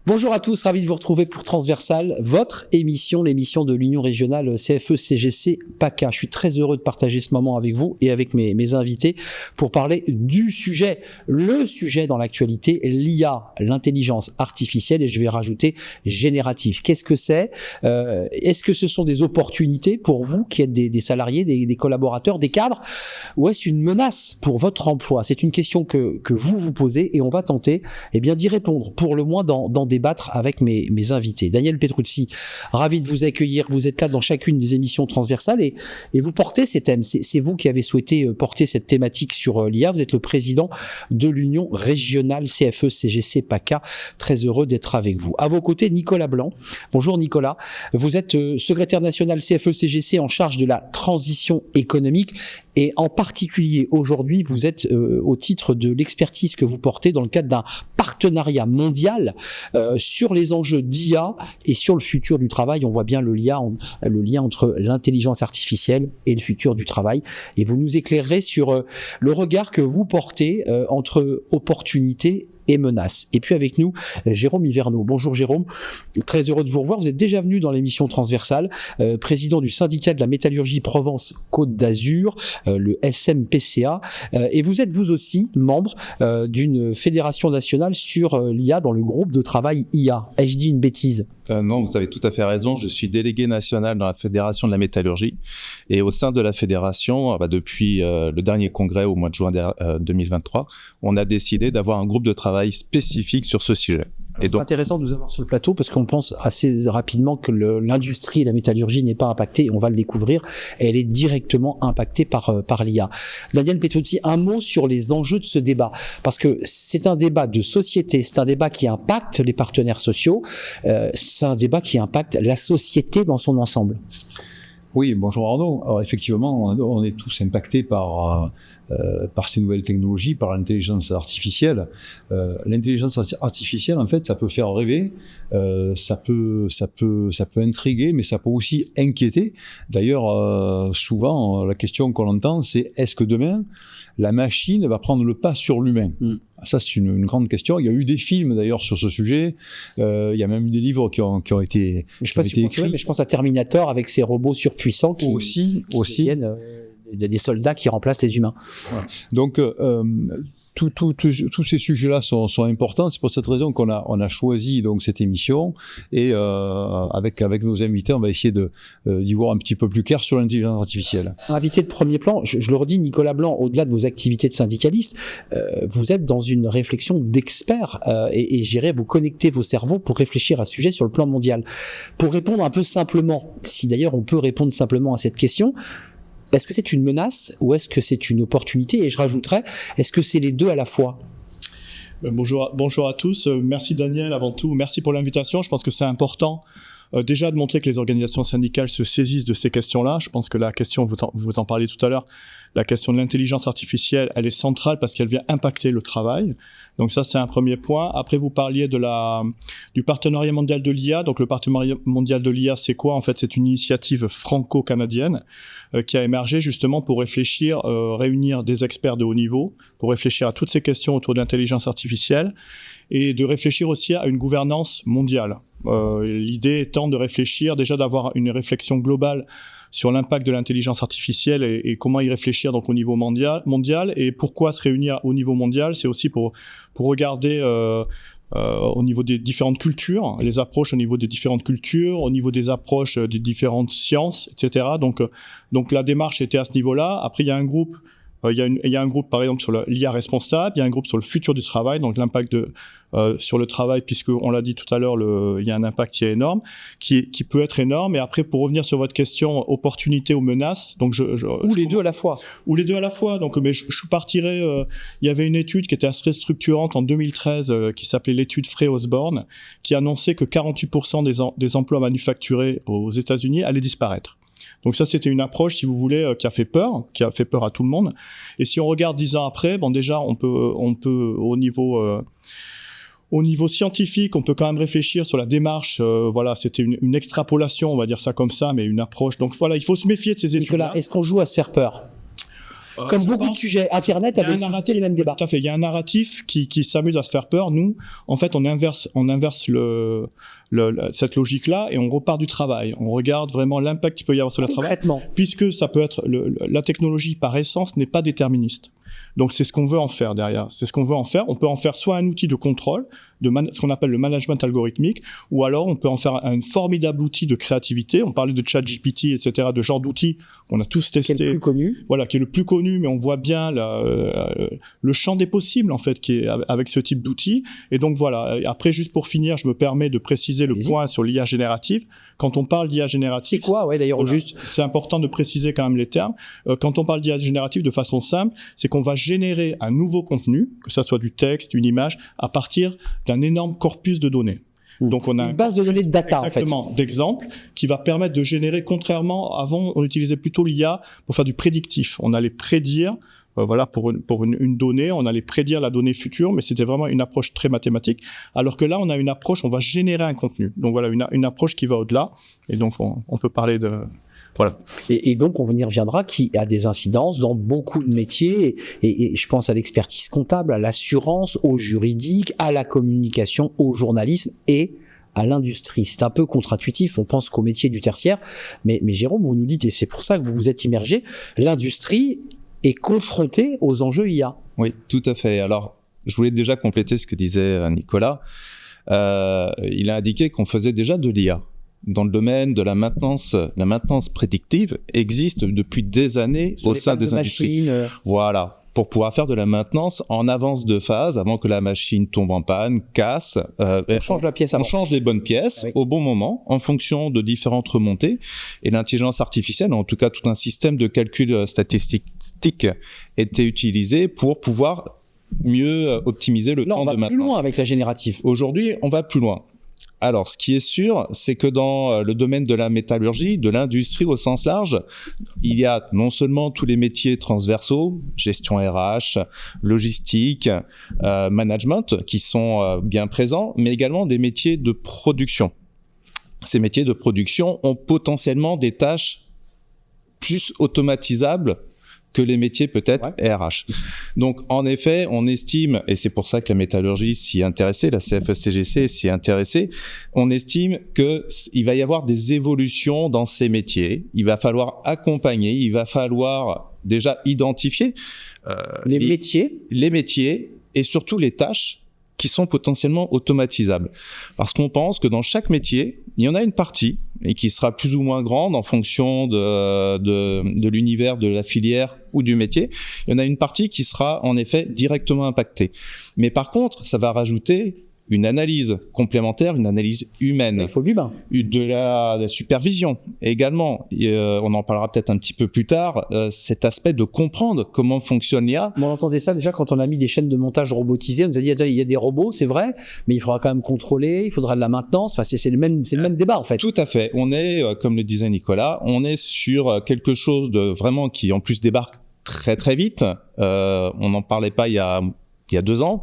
Bonjour à tous, ravi de vous retrouver pour Transversal, votre émission, l'émission de l'Union régionale CFE-CGC PACA. Je suis très heureux de partager ce moment avec vous et avec mes invités pour parler du sujet, le sujet dans l'actualité, l'IA, l'intelligence artificielle, et je vais rajouter générative. Qu'est-ce que c'est ? Est-ce que ce sont des opportunités pour vous qui êtes des salariés, des collaborateurs, des cadres, ou est-ce une menace pour votre emploi ? C'est une question que vous posez et on va tenter d'y répondre, pour le moins dans débattre avec mes invités. Daniel Petrucci, ravi de vous accueillir. Vous êtes là dans chacune des émissions transversales et vous portez ces thèmes. C'est vous qui avez souhaité porter cette thématique sur l'IA. Vous êtes le président de l'Union régionale CFE-CGC PACA. Très heureux d'être avec vous. À vos côtés, Nicolas Blanc. Bonjour Nicolas. Vous êtes secrétaire national CFE-CGC en charge de la transition économique et en particulier aujourd'hui, vous êtes au titre de l'expertise que vous portez dans le cadre d'un partenariat mondial sur les enjeux d'IA et sur le futur du travail. On voit bien le lien entre l'intelligence artificielle et le futur du travail. Et vous nous éclairerez sur le regard que vous portez entre opportunités et menaces. Et puis avec nous, Jérôme Hiverneau. Bonjour Jérôme, très heureux de vous revoir. Vous êtes déjà venu dans l'émission Transversale, président du syndicat de la métallurgie Provence-Côte d'Azur, le SMPCA, et vous êtes vous aussi membre d'une fédération nationale sur l'IA dans le groupe de travail IA. Ai-je dit une bêtise ? Non, vous avez tout à fait raison. Je suis délégué national dans la Fédération de la métallurgie. Et au sein de la fédération, depuis le dernier congrès au mois de juin 2023, on a décidé d'avoir un groupe de travail spécifique sur ce sujet. C'est intéressant de vous avoir sur le plateau parce qu'on pense assez rapidement que l'industrie et la métallurgie n'est pas impactée, et on va le découvrir, elle est directement impactée par l'IA. Daniel Petrucci, un mot sur les enjeux de ce débat, parce que c'est un débat de société, c'est un débat qui impacte les partenaires sociaux, c'est un débat qui impacte la société dans son ensemble. Oui, bonjour Arnaud. Alors effectivement, on est tous impactés par ces nouvelles technologies, par l'intelligence artificielle. L'intelligence artificielle, en fait, ça peut faire rêver, ça peut intriguer, mais ça peut aussi inquiéter. D'ailleurs, souvent, la question qu'on entend, c'est est-ce que demain, la machine va prendre le pas sur l'humain ? Ça, c'est une grande question. Il y a eu des films, d'ailleurs, sur ce sujet. Il y a même eu des livres qui ont été écrits. Mais je pense à Terminator avec ses robots surpuissants qui deviennent des soldats qui remplacent les humains. Voilà. Donc, tous ces sujets-là sont importants. C'est pour cette raison qu'on a choisi donc cette émission et avec nos invités, on va essayer d'y voir un petit peu plus clair sur l'intelligence artificielle. Invité de premier plan, je le redis, Nicolas Blanc, au-delà de vos activités de syndicaliste, vous êtes dans une réflexion d'expert et j'irai vous connecter vos cerveaux pour réfléchir à ce sujet sur le plan mondial. Pour répondre un peu simplement, si d'ailleurs on peut répondre simplement à cette question, est-ce que c'est une menace ou est-ce que c'est une opportunité ? Et je rajouterais, est-ce que c'est les deux à la fois ? Bonjour à tous. Merci Daniel avant tout. Merci pour l'invitation. Je pense que c'est important déjà de montrer que les organisations syndicales se saisissent de ces questions-là. Je pense que la question, vous en parliez tout à l'heure, la question de l'intelligence artificielle, elle est centrale parce qu'elle vient impacter le travail. Donc ça, c'est un premier point. Après, vous parliez du partenariat mondial de l'IA. Donc le partenariat mondial de l'IA, c'est quoi ? En fait, c'est une initiative franco-canadienne qui a émergé justement pour réfléchir, réunir des experts de haut niveau, pour réfléchir à toutes ces questions autour de l'intelligence artificielle et de réfléchir aussi à une gouvernance mondiale. L'idée étant de réfléchir, déjà d'avoir une réflexion globale sur l'impact de l'intelligence artificielle et comment y réfléchir donc au niveau mondial. Et pourquoi se réunir au niveau mondial ? C'est aussi pour regarder au niveau des différentes cultures, les approches au niveau des différentes cultures, au niveau des approches des différentes sciences, etc. Donc la démarche était à ce niveau-là. Après, il y a un groupe. Il y a un groupe, par exemple, sur l'IA responsable, il y a un groupe sur le futur du travail, donc l'impact sur le travail, puisqu'on l'a dit tout à l'heure, il y a un impact qui est énorme, qui peut être énorme. Et après, pour revenir sur votre question, opportunité ou menace, donc ou les deux à la fois. Ou les deux à la fois. Donc, mais je partirais. Il y avait une étude qui était assez structurante en 2013, qui s'appelait l'étude Frey-Osborne, qui annonçait que 48% des emplois manufacturés aux États-Unis allaient disparaître. Donc ça, c'était une approche, si vous voulez, qui a fait peur à tout le monde. Et si on regarde 10 ans après, bon, déjà, on peut au niveau scientifique, on peut quand même réfléchir sur la démarche. Voilà, c'était une extrapolation, on va dire ça comme ça, mais une approche. Donc voilà, il faut se méfier de ces études-là. Nicolas, est-ce qu'on joue à se faire peur ? Comme beaucoup de sujets, Internet avait suscité les mêmes débats. Tout à fait. Il y a un narratif qui s'amuse à se faire peur. Nous, en fait, on inverse cette logique-là et on repart du travail. On regarde vraiment l'impact qu'il peut y avoir sur le travail. Puisque ça peut être la technologie par essence n'est pas déterministe. Donc c'est ce qu'on veut en faire derrière. C'est ce qu'on veut en faire. On peut en faire soit un outil de contrôle, ce qu'on appelle le management algorithmique, ou alors on peut en faire un formidable outil de créativité. On parlait de ChatGPT, etc., de genre d'outils qu'on a tous testé. Qui est le plus connu. Voilà, qui est le plus connu, mais on voit bien le champ des possibles en fait qui est avec ce type d'outils. Et donc voilà. Après, juste pour finir, je me permets de préciser le point sur l'IA générative. Quand on parle d'IA générative, c'est quoi, d'ailleurs, voilà, juste. C'est important de préciser quand même les termes. Quand on parle d'IA générative de façon simple, c'est qu'on va générer un nouveau contenu, que ça soit du texte, une image, à partir d'un énorme corpus de données. Donc on a une base de données de data, exactement, en fait. D'exemples qui va permettre de générer, contrairement, avant on utilisait plutôt l'IA pour faire du prédictif. On allait prédire, voilà, pour une donnée, on allait prédire la donnée future, mais c'était vraiment une approche très mathématique. Alors que là, on a une approche, on va générer un contenu. Donc voilà, une approche qui va au-delà. Et donc on peut parler de... Voilà. Et donc, on y reviendra, qui a des incidences dans beaucoup de métiers, et je pense à l'expertise comptable, à l'assurance, au juridique, à la communication, au journalisme et à l'industrie. C'est un peu contre-intuitif, on pense qu'au métier du tertiaire, mais Jérôme, vous nous dites, et c'est pour ça que vous vous êtes immergé, l'industrie est confrontée aux enjeux IA. Oui, tout à fait. Alors, je voulais déjà compléter ce que disait Nicolas. Il a indiqué qu'on faisait déjà de l'IA. Dans le domaine de la maintenance prédictive existe depuis des années au sein des industries. Voilà, pour pouvoir faire de la maintenance en avance de phase, avant que la machine tombe en panne, casse. On change la pièce. On change les bonnes pièces au bon moment, en fonction de différentes remontées. Et l'intelligence artificielle, en tout cas tout un système de calcul statistique, était utilisé pour pouvoir mieux optimiser le temps de maintenance. On va plus loin avec la générative. Aujourd'hui, on va plus loin. Alors, ce qui est sûr, c'est que dans le domaine de la métallurgie, de l'industrie au sens large, il y a non seulement tous les métiers transversaux, gestion RH, logistique, management, qui sont bien présents, mais également des métiers de production. Ces métiers de production ont potentiellement des tâches plus automatisables que les métiers peut-être RH. Donc en effet, on estime, et c'est pour ça que la métallurgie s'y est intéressée, la CFE-CGC s'y est intéressée, on estime qu'il va y avoir des évolutions dans ces métiers, il va falloir accompagner, il va falloir déjà identifier les métiers et surtout les tâches qui sont potentiellement automatisables. Parce qu'on pense que dans chaque métier, il y en a une partie, et qui sera plus ou moins grande en fonction de l'univers de la filière ou du métier. Il y en a une partie qui sera en effet directement impactée. Mais par contre, ça va rajouter une analyse complémentaire, une analyse humaine. Il faut de l'humain. De la supervision également. On en parlera peut-être un petit peu plus tard, cet aspect de comprendre comment fonctionne l'IA. On entendait ça déjà quand on a mis des chaînes de montage robotisées. On nous a dit, il y a des robots, c'est vrai, mais il faudra quand même contrôler, il faudra de la maintenance. Enfin, c'est le même débat en fait. Tout à fait. On est, comme le disait Nicolas, on est sur quelque chose de vraiment qui en plus débarque très très vite. On n'en parlait pas il y a 2 ans.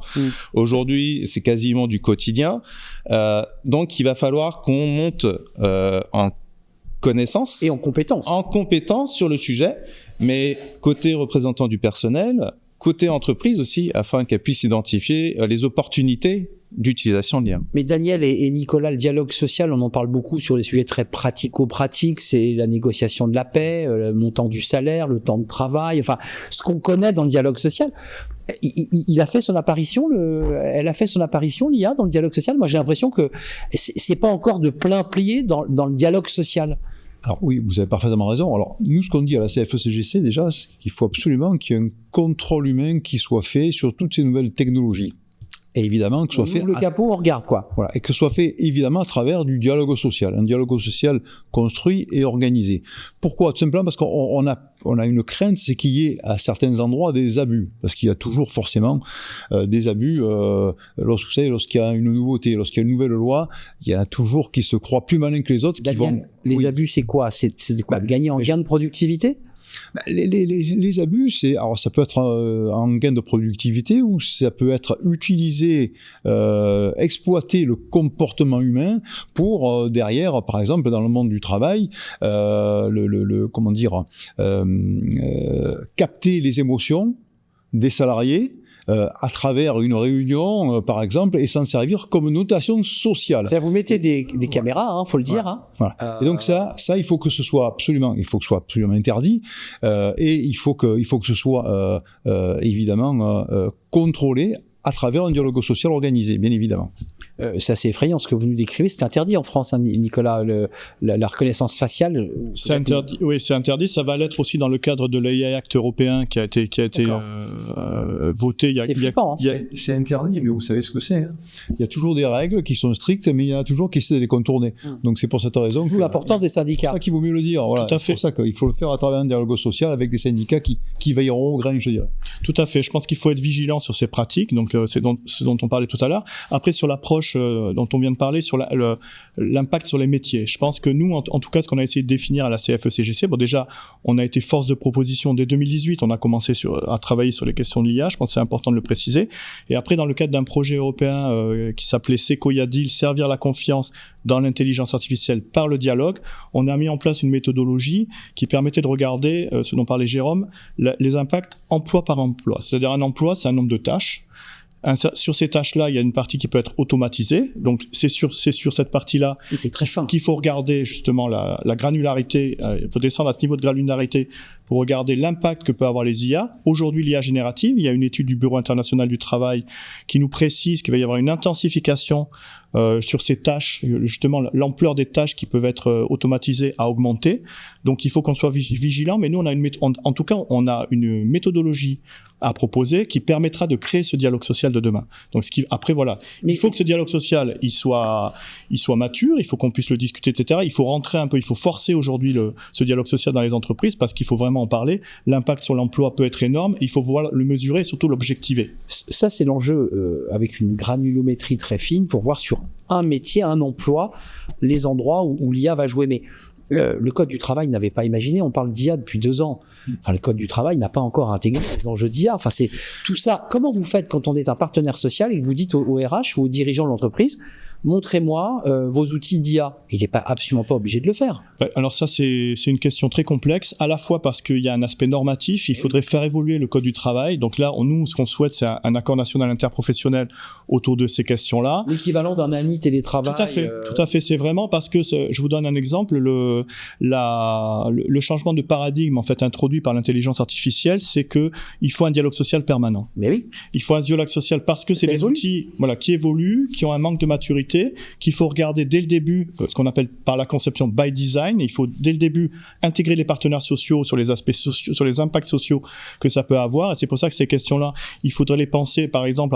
Aujourd'hui, c'est quasiment du quotidien. Donc, il va falloir qu'on monte en connaissance et en compétence sur le sujet, mais côté représentant du personnel, côté entreprise aussi, afin qu'elle puisse identifier les opportunités d'utilisation de l'IA. Mais Daniel et Nicolas, le dialogue social, on en parle beaucoup sur les sujets très pratico-pratiques, c'est la négociation de la paix, le montant du salaire, le temps de travail, enfin, ce qu'on connaît dans le dialogue social. Elle a fait son apparition, l'IA, dans le dialogue social. Moi, j'ai l'impression que c'est pas encore de plein plié dans le dialogue social. Alors oui, vous avez parfaitement raison. Alors nous, ce qu'on dit à la CFE-CGC déjà, c'est qu'il faut absolument qu'il y ait un contrôle humain qui soit fait sur toutes ces nouvelles technologies. Et évidemment, que ce soit fait... On ouvre le capot, on regarde quoi. Voilà, et que ce soit fait évidemment à travers du dialogue social, un dialogue social construit et organisé. Pourquoi ? Tout simplement parce qu'on a une crainte, c'est qu'il y ait à certains endroits des abus, parce qu'il y a toujours forcément des abus. Lorsqu'il y a une nouveauté, lorsqu'il y a une nouvelle loi, il y en a toujours qui se croient plus malins que les autres. Les abus, c'est quoi ? C'est quoi ? De gagner en gain de productivité ? Les abus, alors ça peut être en gain de productivité ou ça peut être utilisé, exploiter le comportement humain pour derrière, par exemple, dans le monde du travail, capter les émotions des salariés à travers une réunion, par exemple, et s'en servir comme notation sociale. C'est-à-dire, vous mettez des caméras, faut le dire. Voilà. Et donc ça, il faut que ce soit absolument interdit, et il faut que ce soit évidemment contrôlé à travers un dialogue social organisé, bien évidemment. C'est assez effrayant ce que vous nous décrivez. C'est interdit en France, hein, Nicolas, la reconnaissance faciale. C'est interdit. Oui, c'est interdit. Ça va l'être aussi dans le cadre de l'AI Act européen qui a été voté. C'est flippant. C'est interdit, mais vous savez ce que c'est. Hein. Il y a toujours des règles qui sont strictes, mais il y en a toujours qui essaient de les contourner. Donc c'est pour cette raison. D'où l'importance des syndicats. C'est pour ça qu'il vaut mieux le dire. Voilà. Tout à fait. C'est pour ça qu'il faut le faire à travers un dialogue social avec des syndicats qui veilleront au grain, je dirais. Tout à fait. Je pense qu'il faut être vigilant sur ces pratiques. Donc c'est ce dont on parlait tout à l'heure. Après, sur l'approche dont on vient de parler, sur l'impact sur les métiers. Je pense que nous, en tout cas, ce qu'on a essayé de définir à la CFE-CGC, bon, déjà, on a été force de proposition dès 2018. On a commencé à travailler sur les questions de l'IA. Je pense que c'est important de le préciser. Et après, dans le cadre d'un projet européen qui s'appelait Sequoia Deal, servir la confiance dans l'intelligence artificielle par le dialogue, on a mis en place une méthodologie qui permettait de regarder, ce dont parlait Jérôme, les impacts emploi par emploi. C'est-à-dire un emploi, c'est un nombre de tâches. Sur ces tâches-là, il y a une partie qui peut être automatisée. Donc, c'est sur cette partie-là qu'il faut regarder justement la granularité. Il faut descendre à ce niveau de granularité pour regarder l'impact que peut avoir les IA. Aujourd'hui, l'IA générative, il y a une étude du Bureau international du travail qui nous précise qu'il va y avoir une intensification sur ces tâches, justement l'ampleur des tâches qui peuvent être automatisées a augmenté. Donc, il faut qu'on soit vigilant. Mais nous, en tout cas, on a une méthodologie à proposer qui permettra de créer ce dialogue social de demain. Donc après voilà, mais il faut que ce dialogue social il soit mature, il faut qu'on puisse le discuter, etc. Il faut rentrer un peu, il faut forcer aujourd'hui ce dialogue social dans les entreprises parce qu'il faut vraiment en parler. L'impact sur l'emploi peut être énorme, il faut voir le mesurer et surtout l'objectiver. Ça c'est l'enjeu avec une granulométrie très fine pour voir sur un métier, un emploi, les endroits où l'IA va jouer. Mais le Code du travail n'avait pas imaginé, on parle d'IA depuis 2 ans. Enfin, le Code du travail n'a pas encore intégré les enjeux d'IA. Enfin, c'est tout ça. Comment vous faites quand on est un partenaire social et que vous dites au RH ou aux dirigeants de l'entreprise, montrez-moi vos outils d'IA. Il n'est absolument pas obligé de le faire. Alors ça, c'est une question très complexe, à la fois parce qu'il y a un aspect normatif, il faudrait faire évoluer le Code du travail. Donc là, nous, ce qu'on souhaite, c'est un accord national interprofessionnel autour de ces questions-là. L'équivalent d'un ANI télétravail. Tout à fait. C'est vraiment parce que, je vous donne un exemple, le changement de paradigme en fait introduit par l'intelligence artificielle, c'est qu'il faut un dialogue social permanent. Mais oui. Il faut un dialogue social parce que c'est des outils qui évoluent, qui ont un manque de maturité, qu'il faut regarder dès le début, ce qu'on appelle par la conception by design. Il faut dès le début intégrer les partenaires sociaux sur les aspects sociaux, sur les impacts sociaux que ça peut avoir. Et c'est pour ça que ces questions-là, il faudrait les penser, par exemple,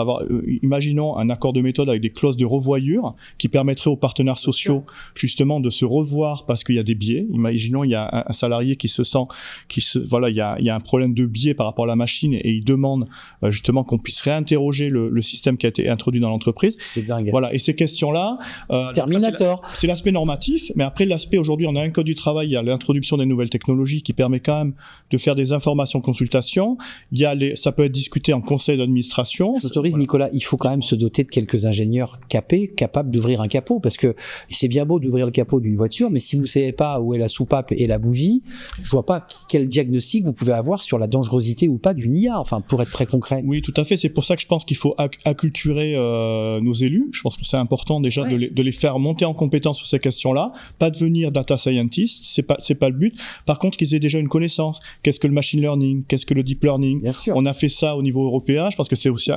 imaginons un accord de méthode avec des clauses de revoyure qui permettraient aux partenaires sociaux justement de se revoir parce qu'il y a des biais. Imaginons il y a un salarié qui se sent, il y a un problème de biais par rapport à la machine et il demande justement qu'on puisse réinterroger le système qui a été introduit dans l'entreprise. C'est dingue. Voilà. Et ces questions-là, Terminator. C'est l'aspect normatif, mais après l'aspect, aujourd'hui on a un code du travail, il y a l'introduction des nouvelles technologies qui permet quand même de faire des informations consultations, ça peut être discuté en conseil d'administration. Je t'autorise Nicolas, il faut quand même se doter de quelques ingénieurs capés, capables d'ouvrir un capot, parce que c'est bien beau d'ouvrir le capot d'une voiture, mais si vous ne savez pas où est la soupape et la bougie, je vois pas quel diagnostic vous pouvez avoir sur la dangerosité ou pas d'une IA, enfin pour être très concret. Oui, tout à fait, c'est pour ça que je pense qu'il faut acculturer nos élus, je pense que c'est important déjà de les faire monter en compétence sur ces questions-là, pas devenir data scientist, c'est pas le but. Par contre, qu'ils aient déjà une connaissance. Qu'est-ce que le machine learning? Qu'est-ce que le deep learning? Bien sûr. On a fait ça au niveau européen. Je pense que c'est aussi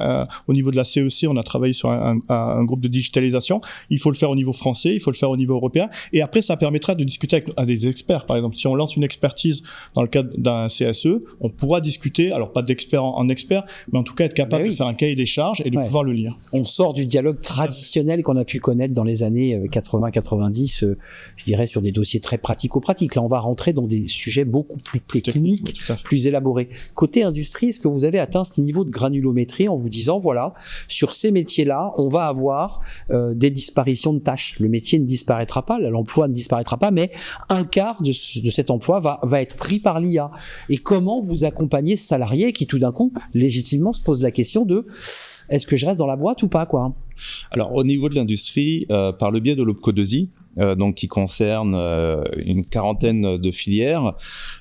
au niveau de la CEC, on a travaillé sur un groupe de digitalisation. Il faut le faire au niveau français, il faut le faire au niveau européen. Et après, ça permettra de discuter avec des experts. Par exemple, si on lance une expertise dans le cadre d'un CSE, on pourra discuter, alors pas d'expert en expert, mais en tout cas être capable de faire un cahier des charges et de pouvoir le lire. On sort du dialogue traditionnel qu'on a a pu connaître dans les années 80-90, je dirais sur des dossiers très pratico-pratiques. Là, on va rentrer dans des sujets beaucoup plus techniques, plus élaborés. Côté industrie, est-ce que vous avez atteint ce niveau de granulométrie en vous disant, voilà, sur ces métiers-là, on va avoir des disparitions de tâches. Le métier ne disparaîtra pas, l'emploi ne disparaîtra pas, mais un quart de cet emploi va être pris par l'IA. Et comment vous accompagnez ce salarié qui, tout d'un coup, légitimement se pose la question de est-ce que je reste dans la boîte ou pas, quoi? Alors, au niveau de l'industrie, par le biais de l'OPCO2I, donc qui concerne une quarantaine de filières,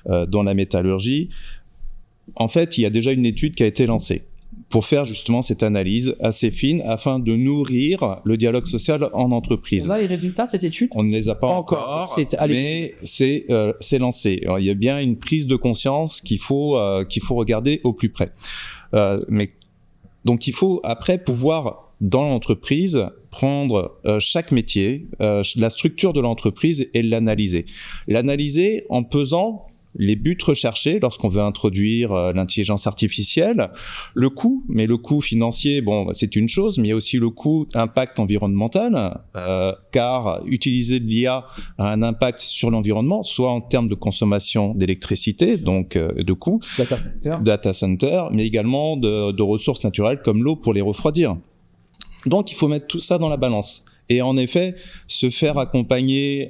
dont la métallurgie, en fait, il y a déjà une étude qui a été lancée pour faire justement cette analyse assez fine afin de nourrir le dialogue social en entreprise. On a les résultats de cette étude? On ne les a pas encore, mais c'est lancé. Alors, il y a bien une prise de conscience qu'il faut regarder au plus près. Donc il faut après pouvoir dans l'entreprise prendre chaque métier, la structure de l'entreprise et l'analyser. L'analyser en pesant les buts recherchés lorsqu'on veut introduire l'intelligence artificielle, le coût, mais le coût financier, bon, c'est une chose, mais il y a aussi le coût impact environnemental, car utiliser de l'IA a un impact sur l'environnement, soit en termes de consommation d'électricité, donc de coûts, data center, mais également de ressources naturelles comme l'eau pour les refroidir. Donc il faut mettre tout ça dans la balance. Et en effet, se faire accompagner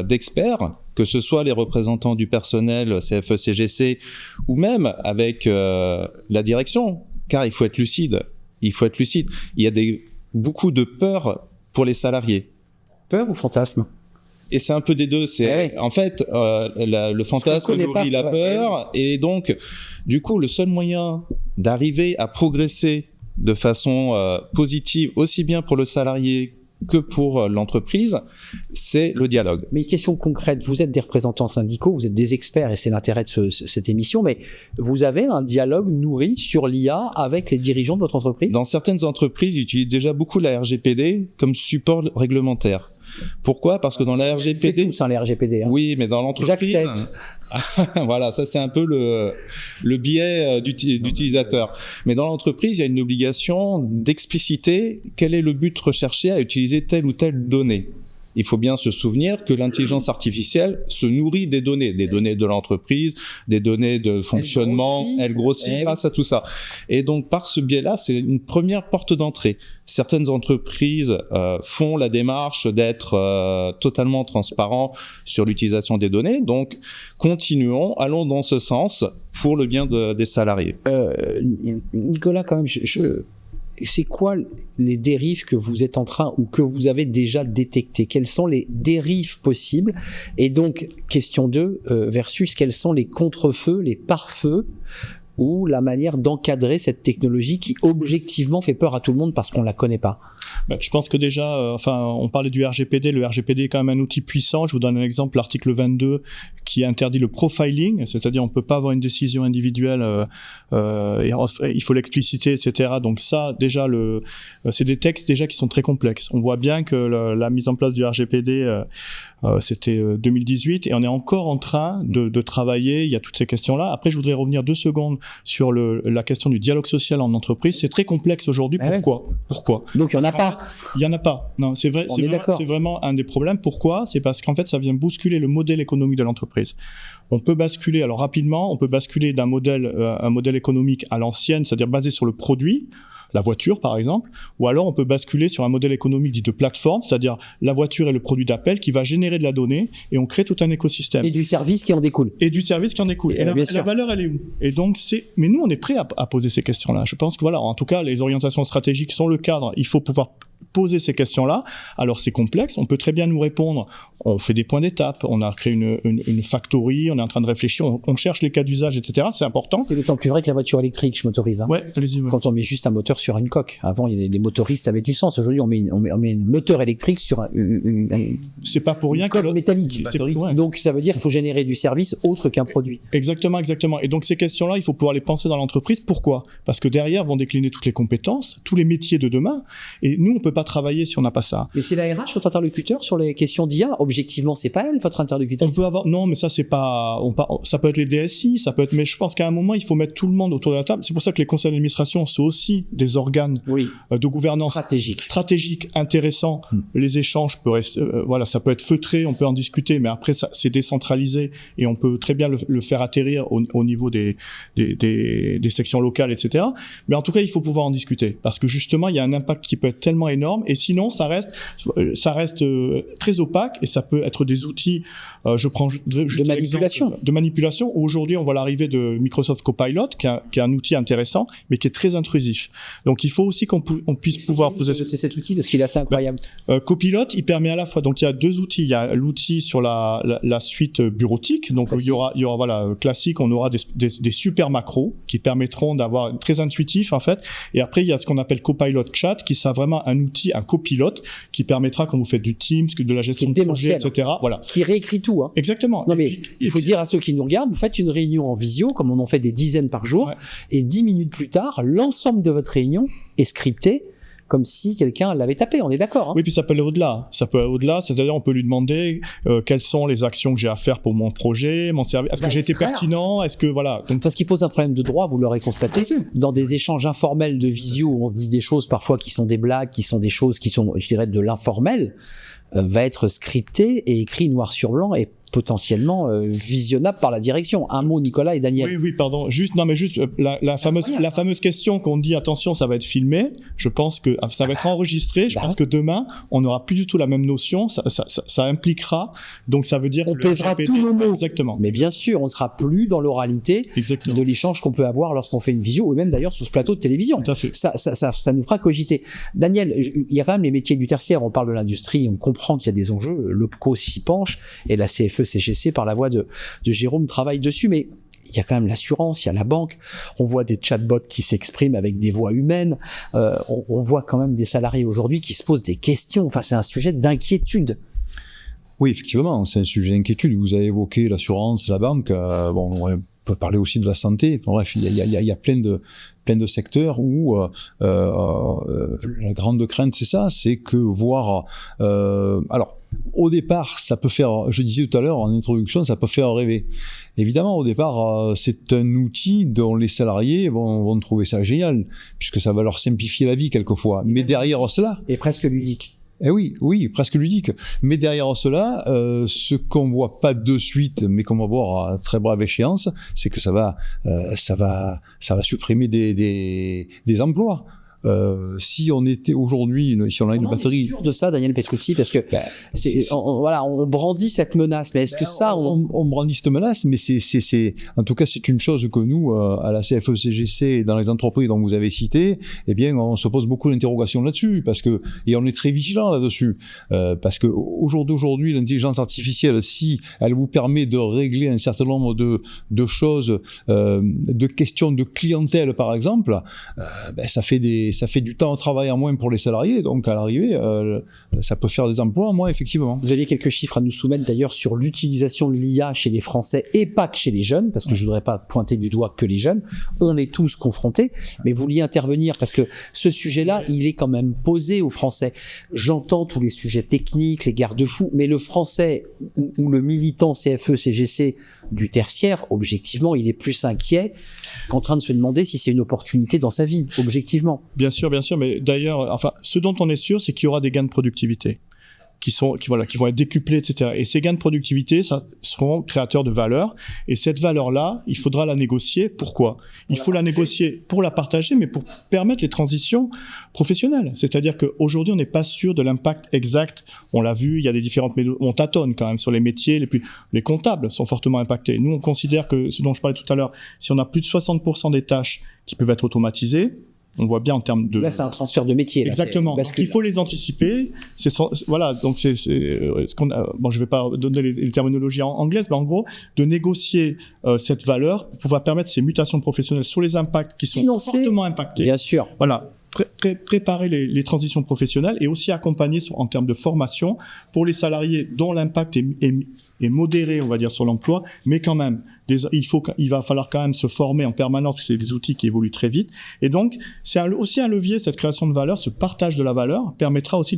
d'experts, que ce soit les représentants du personnel CFE-CGC ou même avec la direction, car il faut être lucide. Il faut être lucide. Il y a beaucoup de peur pour les salariés. Peur ou fantasme? Et c'est un peu des deux. En fait, le fantasme nourrit la peur. Et donc, du coup, le seul moyen d'arriver à progresser de façon positive, aussi bien pour le salarié que pour l'entreprise, c'est le dialogue. Mais question concrète, vous êtes des représentants syndicaux, vous êtes des experts et c'est l'intérêt de cette émission, mais vous avez un dialogue nourri sur l'IA avec les dirigeants de votre entreprise? Dans certaines entreprises, ils utilisent déjà beaucoup la RGPD comme support réglementaire. Pourquoi? Parce que dans la RGPD... C'est tout ça, les RGPD. Hein. Oui, mais dans l'entreprise... J'accepte. Voilà, ça c'est un peu le biais d'utilisateur. Mais dans l'entreprise, il y a une obligation d'expliciter quel est le but recherché à utiliser telle ou telle donnée. Il faut bien se souvenir que l'intelligence artificielle se nourrit des données de l'entreprise, des données de fonctionnement, elle grossit grâce à tout ça. Et donc, par ce biais-là, c'est une première porte d'entrée. Certaines entreprises font la démarche d'être totalement transparents sur l'utilisation des données. Donc, continuons, allons dans ce sens pour le bien des salariés. Nicolas, quand même, c'est quoi les dérives que vous êtes en train ou que vous avez déjà détectées? Quelles sont les dérives possibles? Et donc, question 2, versus quels sont les contre-feux, les pare-feux ou la manière d'encadrer cette technologie qui objectivement fait peur à tout le monde parce qu'on ne la connaît pas? Je pense que déjà, on parlait du RGPD. Le RGPD est quand même un outil puissant. Je vous donne un exemple, l'article 22 qui interdit le profiling, c'est-à-dire on ne peut pas avoir une décision individuelle, il faut l'expliciter, etc. Donc ça, déjà, c'est des textes déjà qui sont très complexes. On voit bien que la mise en place du RGPD, c'était 2018 et on est encore en train de travailler. Il y a toutes ces questions-là. Après, je voudrais revenir 2 secondes sur la question du dialogue social en entreprise. C'est très complexe aujourd'hui. Pourquoi? Donc il n'y en a pas. Il n'y en a pas. Non, c'est vrai. C'est vraiment un des problèmes. Pourquoi? C'est parce qu'en fait, ça vient bousculer le modèle économique de l'entreprise. On peut basculer, alors rapidement, d'un modèle, un modèle économique à l'ancienne, c'est-à-dire basé sur le produit, la voiture par exemple, ou alors on peut basculer sur un modèle économique dit de plateforme, c'est-à-dire la voiture est le produit d'appel qui va générer de la donnée et on crée tout un écosystème. Et du service qui en découle. Et la valeur, elle est où? Et donc, mais nous, on est prêts à poser ces questions-là. Je pense que voilà, en tout cas, les orientations stratégiques sont le cadre. Il faut pouvoir poser ces questions-là. Alors, c'est complexe. On peut très bien nous répondre. On fait des points d'étape. On a créé une factory. On est en train de réfléchir. On cherche les cas d'usage, etc. C'est important. C'est d'autant plus vrai que la voiture électrique, je m'autorise. Hein. Ouais, allez-y. Ouais. Quand on met juste un moteur sur une coque. Avant, les motoristes avaient du sens. Aujourd'hui, on met un moteur électrique sur c'est pas pour rien une coque métallique. Ouais. Donc, ça veut dire qu'il faut générer du service autre qu'un produit. Exactement. Et donc, ces questions-là, il faut pouvoir les penser dans l'entreprise. Pourquoi? Parce que derrière vont décliner toutes les compétences, tous les métiers de demain. Et nous, on peut peut pas travailler si on n'a pas ça. Mais c'est la RH votre interlocuteur sur les questions d'IA. Objectivement, c'est pas elle votre interlocuteur. On peut avoir, non, mais ça c'est pas, ça peut être les DSI, ça peut être, mais je pense qu'à un moment il faut mettre tout le monde autour de la table. C'est pour ça que les conseils d'administration sont aussi des organes de gouvernance stratégique intéressants. Les échanges peuvent rester, voilà, ça peut être feutré, on peut en discuter, mais après ça c'est décentralisé et on peut très bien le faire atterrir au niveau des sections locales, etc. Mais en tout cas, il faut pouvoir en discuter parce que justement, il y a un impact qui peut être tellement énorme et sinon, ça reste très opaque et ça peut être des outils, de manipulation. Aujourd'hui, on voit l'arrivée de Microsoft Copilot, qui est un outil intéressant, mais qui est très intrusif. Donc, il faut aussi qu'on puisse pouvoir poser. C'est cet outil parce qu'il est assez incroyable. Copilot, il permet à la fois. Donc, il y a deux outils. Il y a l'outil sur la suite bureautique. Donc, il y aura voilà classique. On aura des super macros qui permettront d'avoir très intuitif en fait. Et après, il y a ce qu'on appelle Copilot Chat, qui sera vraiment un outil, un copilote, qui permettra quand vous faites du Teams, de la gestion de projet, etc. Voilà. Qui réécrit tout. Hein. Exactement. Non mais il faut dire à ceux qui nous regardent, vous faites une réunion en visio, comme on en fait des dizaines par jour, et 10 minutes plus tard, l'ensemble de votre réunion est scripté, comme si quelqu'un l'avait tapé, on est d'accord. Hein. Oui, puis ça peut aller au-delà. Ça peut aller au-delà, c'est-à-dire on peut lui demander quelles sont les actions que j'ai à faire pour mon projet, mon service. Est-ce que j'ai été pertinent? Est-ce que voilà. Donc, parce qu'il pose un problème de droit, vous l'aurez constaté, dans des échanges informels de visio où on se dit des choses parfois qui sont des blagues, qui sont des choses qui sont, je dirais, de l'informel, va être scripté et écrit noir sur blanc et potentiellement visionnable par la direction. Un mot, Nicolas et Daniel. Oui, pardon. La fameuse question qu'on dit, attention, ça va être filmé. Je pense que ça va être enregistré. Je pense que demain, on n'aura plus du tout la même notion. Ça impliquera. Donc, ça veut dire on pèsera tous nos mots. Exactement. Mais bien sûr, on ne sera plus dans l'oralité de l'échange qu'on peut avoir lorsqu'on fait une visio ou même d'ailleurs sur ce plateau de télévision. Tout à fait. Ça nous fera cogiter. Daniel, il y a quand même les métiers du tertiaire. On parle de l'industrie, on comprend qu'il y a des enjeux. L'OPCO s'y penche et la CFE-CGC, par la voix de Jérôme, travaille dessus, mais il y a quand même l'assurance, il y a la banque, on voit des chatbots qui s'expriment avec des voix humaines, on voit quand même des salariés aujourd'hui qui se posent des questions, enfin c'est un sujet d'inquiétude. Oui, effectivement, c'est un sujet d'inquiétude. Vous avez évoqué l'assurance, la banque, on peut parler aussi de la santé. Bref, il y a plein de secteurs où la grande crainte, c'est ça, c'est que voir... alors, au départ, ça peut faire, je disais tout à l'heure en introduction, ça peut faire rêver. Évidemment, au départ, c'est un outil dont les salariés vont trouver ça génial, puisque ça va leur simplifier la vie quelquefois. Mais derrière cela... Et presque ludique. Eh oui, presque ludique. Mais derrière cela, ce qu'on voit pas de suite, mais qu'on va voir à très brève échéance, c'est que ça va supprimer des emplois. Si on était aujourd'hui, si on a une batterie. On est sûr de ça, Daniel Petrucci, parce que on brandit cette menace, mais est-ce que ça, on brandit cette menace, mais en tout cas, c'est une chose que nous, à la CFE-CGC et dans les entreprises dont vous avez cité, eh bien, on se pose beaucoup d'interrogations là-dessus, et on est très vigilant là-dessus, parce que au jour d'aujourd'hui, l'intelligence artificielle, si elle vous permet de régler un certain nombre de choses, de questions de clientèle, par exemple, ça fait du temps de travail en moins pour les salariés, donc à l'arrivée, ça peut faire des emplois en moins, effectivement. Vous aviez quelques chiffres à nous soumettre d'ailleurs sur l'utilisation de l'IA chez les Français et pas que chez les jeunes, parce que je ne voudrais pas pointer du doigt que les jeunes, on est tous confrontés, mais vous vouliez intervenir parce que ce sujet-là, il est quand même posé aux Français. J'entends tous les sujets techniques, les garde-fous, mais le Français ou le militant CFE-CGC du tertiaire, objectivement, il est plus inquiet qu'en train de se demander si c'est une opportunité dans sa vie, objectivement. Bien sûr, mais d'ailleurs, enfin, ce dont on est sûr, c'est qu'il y aura des gains de productivité qui vont être décuplés, etc. Et ces gains de productivité, ça seront créateurs de valeur. Et cette valeur-là, il faudra la négocier. Pourquoi ? Il faut la négocier pour la partager, mais pour permettre les transitions professionnelles. C'est-à-dire qu'aujourd'hui, on n'est pas sûr de l'impact exact. On l'a vu, il y a des différentes méthodes. On tâtonne quand même sur les métiers. Les comptables sont fortement impactés. Nous, on considère que, ce dont je parlais tout à l'heure, si on a plus de 60% des tâches qui peuvent être automatisées, on voit bien en termes de... Là, c'est un transfert de métier. Exactement. Donc, il faut les anticiper. Voilà. Donc, ce qu'on a... Bon, je vais pas donner les terminologies anglaises, mais en gros, de négocier cette valeur pour pouvoir permettre ces mutations professionnelles sur les impacts qui sont fortement impactés. Bien sûr. Voilà. Préparer les transitions professionnelles et aussi accompagner en termes de formation pour les salariés dont l'impact est est modéré, on va dire, sur l'emploi, mais quand même, il va falloir quand même se former en permanence, parce que c'est des outils qui évoluent très vite. Et donc, c'est aussi un levier, cette création de valeur, ce partage de la valeur, permettra aussi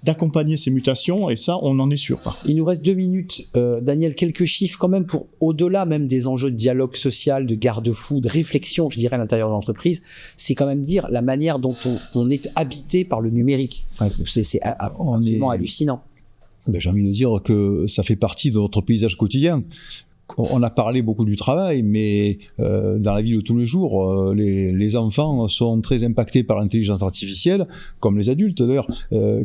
d'accompagner ces mutations, et ça, on en est sûr. Il nous reste 2 minutes. Daniel, quelques chiffres quand même pour, au-delà même des enjeux de dialogue social, de garde-fou, de réflexion, je dirais, à l'intérieur de l'entreprise, c'est quand même dire la manière dont on est habité par le numérique. Enfin, c'est absolument hallucinant. J'ai envie de dire que ça fait partie de notre paysage quotidien. On a parlé beaucoup du travail, mais dans la vie de tous les jours, les enfants sont très impactés par l'intelligence artificielle, comme les adultes d'ailleurs.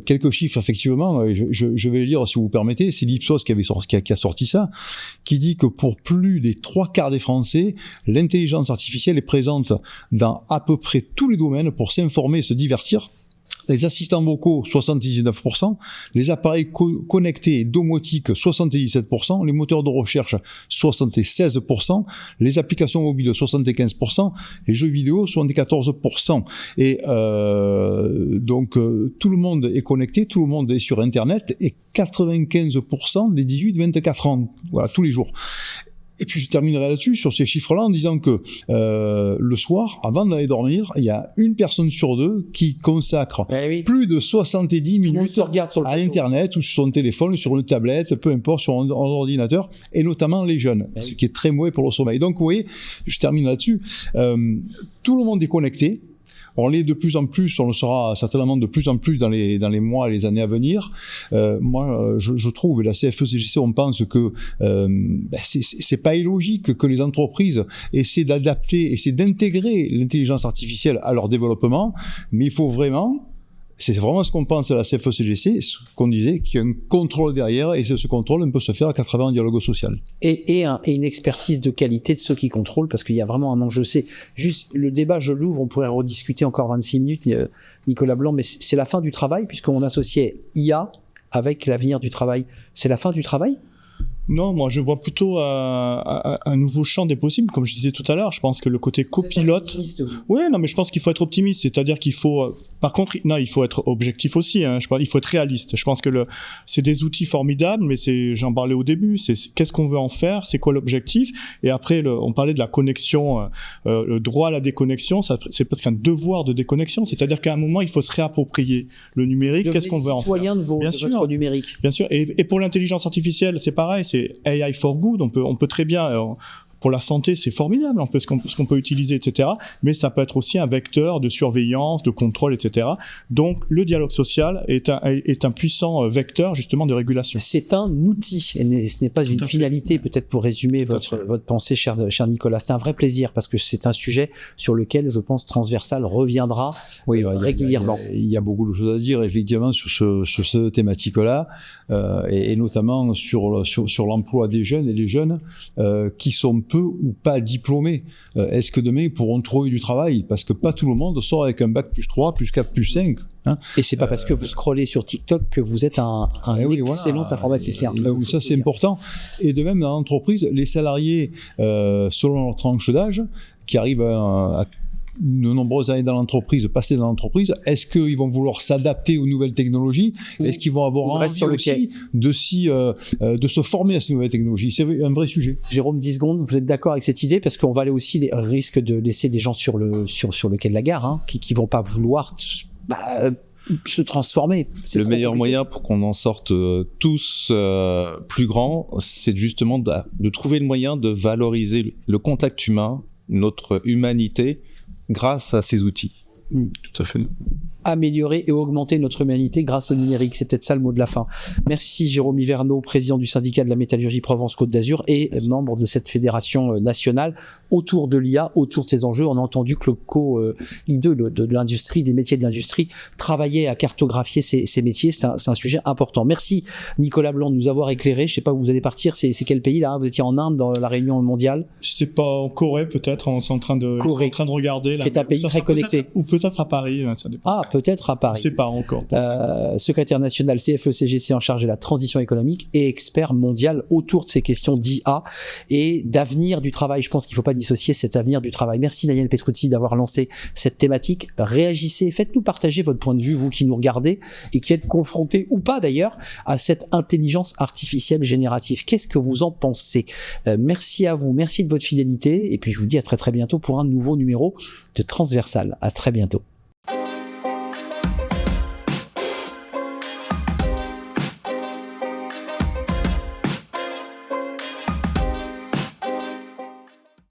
Quelques chiffres, effectivement, je vais lire si vous permettez, c'est l'Ipsos qui a sorti ça, qui dit que pour plus des 3/4 des Français, l'intelligence artificielle est présente dans à peu près tous les domaines pour s'informer et se divertir. Les assistants vocaux, 79%, les appareils connectés et domotiques, 77%, les moteurs de recherche, 76%, les applications mobiles, 75%, les jeux vidéo, 74%. Et donc, tout le monde est connecté, tout le monde est sur Internet, et 95% des 18-24 ans, voilà, tous les jours. Et puis je terminerai là-dessus, sur ces chiffres-là, en disant que le soir, avant d'aller dormir, il y a une personne sur 2 qui consacre plus de 70 minutes à Internet ou sur son téléphone, sur une tablette, peu importe, sur un ordinateur, et notamment les jeunes, ce qui est très mauvais pour le sommeil. Donc vous voyez, je termine là-dessus, tout le monde est connecté. On l'est de plus en plus, on le sera certainement de plus en plus dans les mois et les années à venir. Moi, je trouve, et la CFE-CGC, on pense que c'est pas illogique que les entreprises essaient d'adapter, essaient d'intégrer l'intelligence artificielle à leur développement, mais il faut vraiment... C'est vraiment ce qu'on pense à la CFE-CGC, ce qu'on disait, qu'il y a un contrôle derrière, et ce contrôle ne peut se faire qu'à travers un dialogue social. Et une expertise de qualité de ceux qui contrôlent, parce qu'il y a vraiment un enjeu. C'est juste, le débat, je l'ouvre, on pourrait rediscuter encore 26 minutes, Nicolas Blanc, mais c'est la fin du travail, puisqu'on associait IA avec l'avenir du travail. C'est la fin du travail ? Non, moi je vois plutôt un nouveau champ des possibles, comme je disais tout à l'heure. Je pense que le côté copilote... Oui, non, mais je pense qu'il faut être optimiste, c'est-à-dire qu'il faut... Par contre, non, il faut être objectif aussi, hein. Il faut être réaliste. Je pense que c'est des outils formidables, mais j'en parlais au début, qu'est-ce qu'on veut en faire, c'est quoi l'objectif, et après, on parlait de la connexion, le droit à la déconnexion, c'est presque un devoir de déconnexion, c'est-à-dire qu'à un moment, il faut se réapproprier le numérique, qu'est-ce qu'on veut en faire. Citoyen de votre numérique. Bien sûr, et pour l'intelligence artificielle, c'est pareil, c'est AI for good, on peut très bien... Pour la santé, c'est formidable, ce qu'on peut utiliser, etc. Mais ça peut être aussi un vecteur de surveillance, de contrôle, etc. Donc, le dialogue social est un puissant vecteur, justement, de régulation. C'est un outil, et ce n'est pas une finalité, peut-être pour résumer votre pensée, cher Nicolas. C'est un vrai plaisir, parce que c'est un sujet sur lequel, je pense, Transversal reviendra régulièrement. Il y a beaucoup de choses à dire, effectivement, sur cette thématique-là, et notamment sur l'emploi des jeunes et les jeunes qui sont peu ou pas diplômés. Est-ce que demain ils pourront trouver du travail? Parce que pas tout le monde sort avec un bac plus 3, plus 4, plus 5. Hein. Et c'est pas parce que vous scrollez sur TikTok que vous êtes un excellent informaticien. Ça c'est important. Et de même dans l'entreprise, les salariés, selon leur tranche d'âge, qui arrivent à de nombreuses années dans l'entreprise, passer dans l'entreprise, est-ce qu'ils vont vouloir s'adapter aux nouvelles technologies? Est-ce qu'ils vont avoir envie aussi de se former à ces nouvelles technologies? C'est un vrai sujet. Jérôme, 10 secondes, vous êtes d'accord avec cette idée? Parce qu'on va aller aussi des risques de laisser des gens sur le quai de la gare, hein, qui vont pas vouloir se transformer. Le meilleur moyen pour qu'on en sorte tous plus grands, c'est justement de trouver le moyen de valoriser le contact humain, notre humanité, grâce à ces outils. Tout à fait. Améliorer et augmenter notre humanité grâce au numérique. C'est peut-être ça le mot de la fin. Merci Jérôme Yverneau, président du syndicat de la métallurgie Provence-Côte d'Azur et membre de cette fédération nationale autour de l'IA, autour de ces enjeux. On a entendu que le co-leader de l'industrie, des métiers de l'industrie, travaillait à cartographier ces métiers. C'est un sujet important. Merci Nicolas Blanc de nous avoir éclairé. Je ne sais pas où vous allez partir. C'est quel pays là? Vous étiez en Inde dans la réunion mondiale? C'était pas en Corée peut-être. On est en train de regarder. Qui est un pays très connecté. Ou peut-être à Paris. Ça dépend. Ah, peut-être à Paris. C'est pas encore. Secrétaire national CFE-CGC en charge de la transition économique et expert mondial autour de ces questions d'IA et d'avenir du travail. Je pense qu'il ne faut pas dissocier cet avenir du travail. Merci Daniel Petrucci d'avoir lancé cette thématique. Réagissez, faites-nous partager votre point de vue, vous qui nous regardez et qui êtes confrontés ou pas d'ailleurs à cette intelligence artificielle générative. Qu'est-ce que vous en pensez? Merci à vous, merci de votre fidélité et puis je vous dis à très très bientôt pour un nouveau numéro de Transversal. À très bientôt.